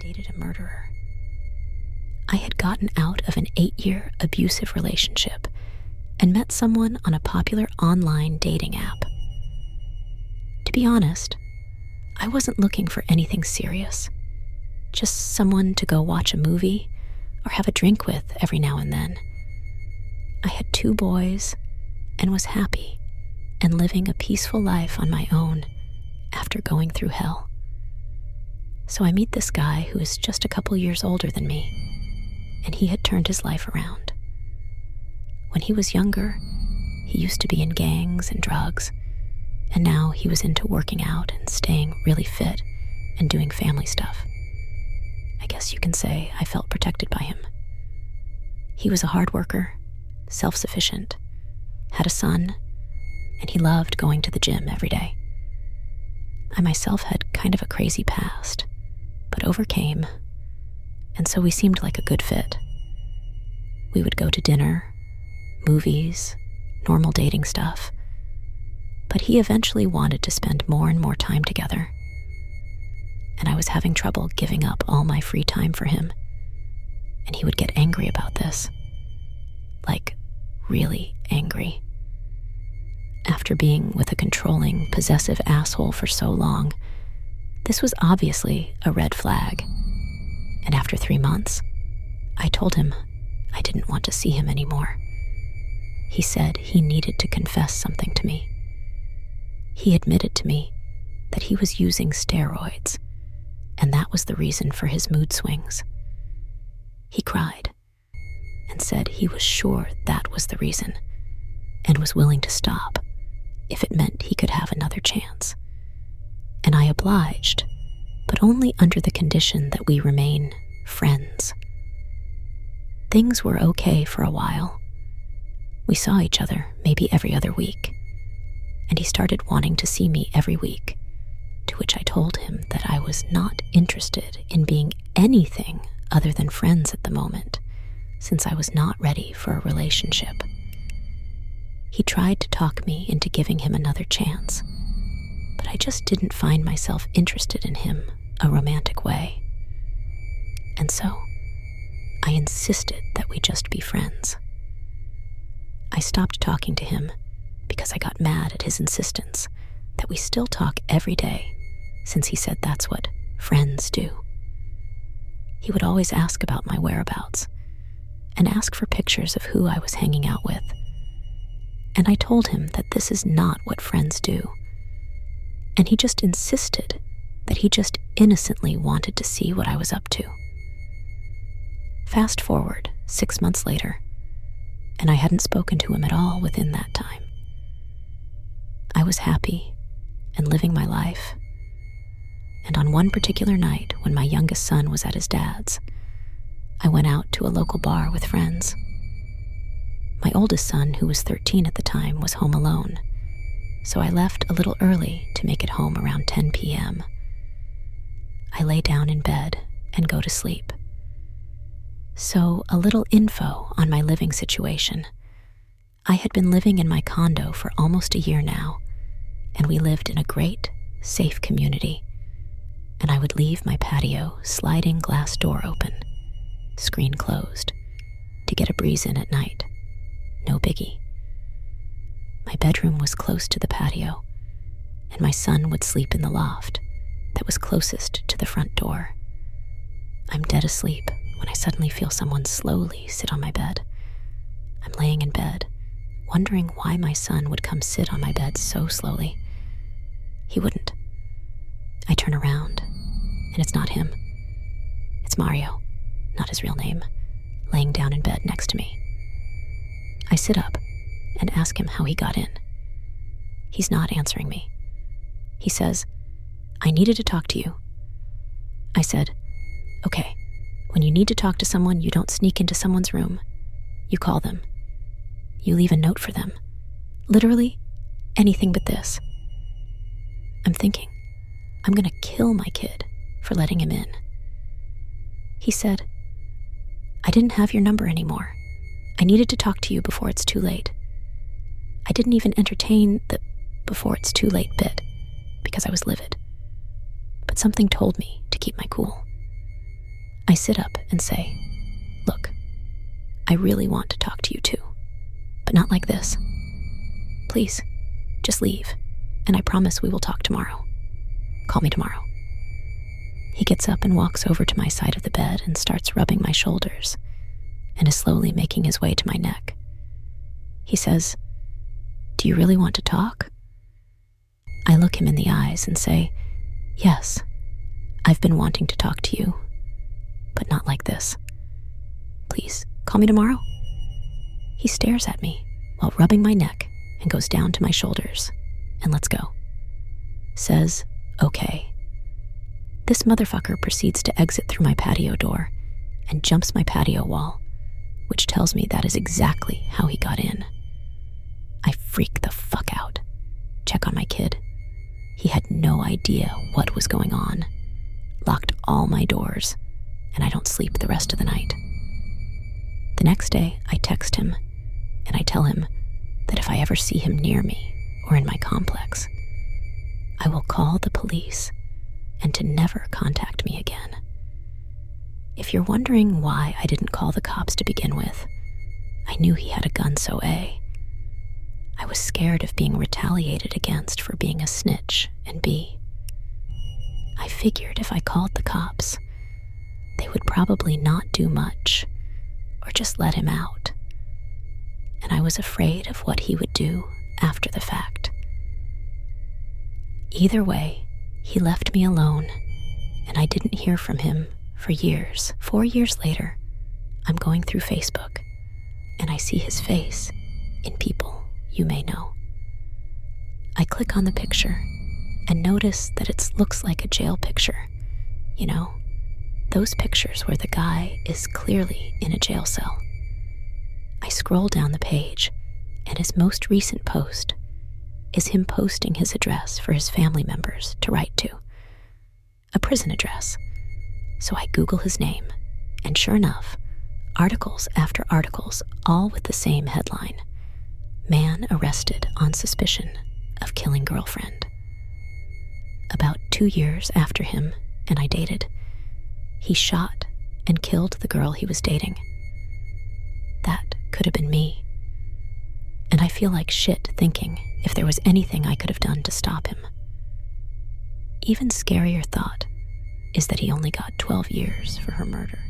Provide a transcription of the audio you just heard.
dated a murderer. I had gotten out of an 8-year abusive relationship and met someone on a popular online dating app. To be honest, I wasn't looking for anything serious, just someone to go watch a movie or have a drink with every now and then. I had 2 boys and was happy and living a peaceful life on my own after going through hell. So I meet this guy who is just a couple years older than me, and he had turned his life around. When he was younger, he used to be in gangs and drugs, and now he was into working out and staying really fit and doing family stuff. I guess you can say I felt protected by him. He was a hard worker, self-sufficient, had a son, and he loved going to the gym every day. I myself had kind of a crazy past, but overcame, and so we seemed like a good fit. We would go to dinner, movies, normal dating stuff, but he eventually wanted to spend more and more time together, and I was having trouble giving up all my free time for him, and he would get angry about this, like really angry. After being with a controlling, possessive asshole for so long, this was obviously a red flag. And after 3 months, I told him I didn't want to see him anymore. He said he needed to confess something to me. He admitted to me that he was using steroids, and that was the reason for his mood swings. He cried and said he was sure that was the reason and was willing to stop if it meant he could have another chance. And I obliged, but only under the condition that we remain friends. Things were okay for a while. We saw each other maybe every other week, and he started wanting to see me every week, to which I told him that I was not interested in being anything other than friends at the moment, since I was not ready for a relationship. He tried to talk me into giving him another chance, but I just didn't find myself interested in him a romantic way. And so, I insisted that we just be friends. I stopped talking to him because I got mad at his insistence that we still talk every day, since he said that's what friends do. He would always ask about my whereabouts and ask for pictures of who I was hanging out with. And I told him that this is not what friends do. And he just insisted that he just innocently wanted to see what I was up to. Fast forward 6 months later, and I hadn't spoken to him at all within that time. I was happy and living my life. And on one particular night, when my youngest son was at his dad's, I went out to a local bar with friends. My oldest son, who was 13 at the time, was home alone, so I left a little early to make it home around 10 p.m. I lay down in bed and go to sleep. So, a little info on my living situation. I had been living in my condo for almost a year now, and we lived in a great, safe community. And I would leave my patio sliding glass door open, screen closed, to get a breeze in at night. No biggie. My bedroom was close to the patio, and my son would sleep in the loft that was closest to the front door. I'm dead asleep when I suddenly feel someone slowly sit on my bed. I'm laying in bed, wondering why my son would come sit on my bed so slowly. He wouldn't. I turn around, and it's not him. It's Mario, not his real name, laying down in bed next to me. I sit up and ask him how he got in. He's not answering me. He says, "I needed to talk to you." I said, "Okay, when you need to talk to someone, you don't sneak into someone's room. You call them. You leave a note for them. Literally anything but this." I'm thinking, I'm gonna kill my kid for letting him in. He said, "I didn't have your number anymore. I needed to talk to you before it's too late." I didn't even entertain the "before it's too late" bit because I was livid. But something told me to keep my cool. I sit up and say, "Look, I really want to talk to you too, but not like this. Please, just leave, and I promise we will talk tomorrow. Call me tomorrow." He gets up and walks over to my side of the bed and starts rubbing my shoulders and is slowly making his way to my neck. He says, "Do you really want to talk?" I look him in the eyes and say, "Yes, I've been wanting to talk to you, but not like this. Please, call me tomorrow." He stares at me while rubbing my neck and goes down to my shoulders and lets go. Says, "Okay." This motherfucker proceeds to exit through my patio door and jumps my patio wall, which tells me that is exactly how he got in. I freak the fuck out, check on my kid. He had no idea what was going on, locked all my doors, and I don't sleep the rest of the night. The next day, I text him, and I tell him that if I ever see him near me or in my complex, I will call the police and to never contact me again. If you're wondering why I didn't call the cops to begin with, I knew he had a gun, so I was scared of being retaliated against for being a snitch, and B, I figured if I called the cops, they would probably not do much or just let him out. And I was afraid of what he would do after the fact. Either way, he left me alone, and I didn't hear from him for years. 4 years later, I'm going through Facebook, and I see his face in People You May Know. I click on the picture and notice that it looks like a jail picture. You know, those pictures where the guy is clearly in a jail cell. I scroll down the page, and his most recent post is him posting his address for his family members to write to. A prison address. So I Google his name, and sure enough, articles after articles, all with the same headline: "Man arrested on suspicion of killing girlfriend." About 2 years after him and I dated, he shot and killed the girl he was dating. That could have been me. And I feel like shit thinking if there was anything I could have done to stop him. Even scarier thought is that he only got 12 years for her murder.